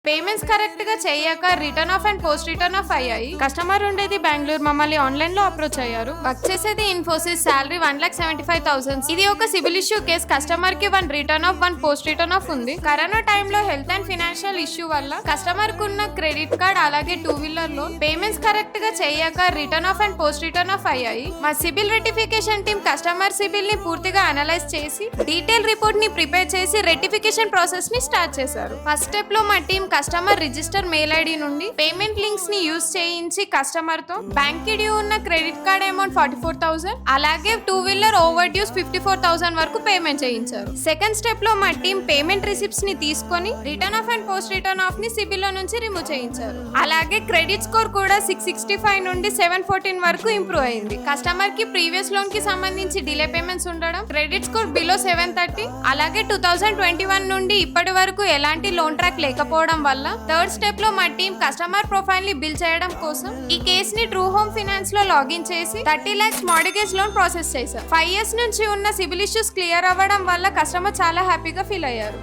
Payments correct గా చేయక return of and post return of అయ్యాయి. కస్టమర్ ఉండేది బెంగళూరు, మమ్మల్ని ఆన్లైన్ లో అప్రోచ్ అయ్యారు. వర్క్ చేసేది ఇన్ఫోసిస్, శాలరీ 1,75,000. ఇది ఒక సివిల్ ఇష్యూ కేసు. కస్టమర్ కి 1 return of 1 post return of ఉంది. కరోనా టైంలో హెల్త్ అండ్ ఫైనాన్షియల్ ఇష్యూ వల్ల కస్టమర్ కున్న క్రెడిట్ కార్డ్ అలాగే 2-వీలర్ లోన్ పేమెంట్స్ కరెక్ట్ గా చేయక return of and post return of అయ్యాయి. మా CIBIL rectification team customer CIBIL ని పూర్తిగా అనలైజ్ చేసి డీటెయిల్ రిపోర్ట్ ని ప్రిపేర్ చేసి రెటిఫికేషన్ ప్రాసెస్ ని స్టార్ట్ చేశారు. ఫస్ట్ స్టెప్ లో మా team customer register mail ID నుండి పేమెంట్ లింక్స్ ని యూజ్ చేయించి కస్టమర్ తో బ్యాంక్ కి డ్యూ ఉన్న క్రెడిట్ కార్డ్ అమౌంట్ 44,000 అలాగే 2-వీలర్ ఓవర్ డ్యూస్ 54,000 వరకు పేమెంట్ చేయించారు. సెకండ్ స్టెప్ లో మా టీం పేమెంట్ రిసిప్ట్స్ ని తీసుకొని return of and post return of ని సిబిల్ లో నుంచి రిమూవ్ చేయించారు. అలాగే క్రెడిట్ స్కోర్ కూడా 665 నుండి 714 వరకు ఇంప్రూవ్ అయింది. కస్టమర్ కి ప్రీవియస్ లోన్ కి సంబంధించి డిలే పేమెంట్స్ ఉండడం, క్రెడిట్ స్కోర్ బిలో 730 అలాగే 2021 నుండి ఇప్పటి వరకు ఎలాంటి లోన్ ట్రాక్ లేకపోవడం వల్ల థర్డ్ స్టెప్ లో మా టీం కస్టమర్ ప్రొఫైల్ ని బిల్డ్ చేయడం కోసం ఈ కేస్ ని ట్రూ హోమ్ ఫైనాన్స్ లో లాగిన్ చేసి 30 lakhs మార్గేజ్ లోన్ ప్రాసెస్ చేశారు. 5 years నుంచి ఉన్న సిబిల్ ఇష్యూస్ క్లియర్ అవ్వడం వల్ల కస్టమర్ చాలా హ్యాపీగా ఫీల్ అయ్యారు.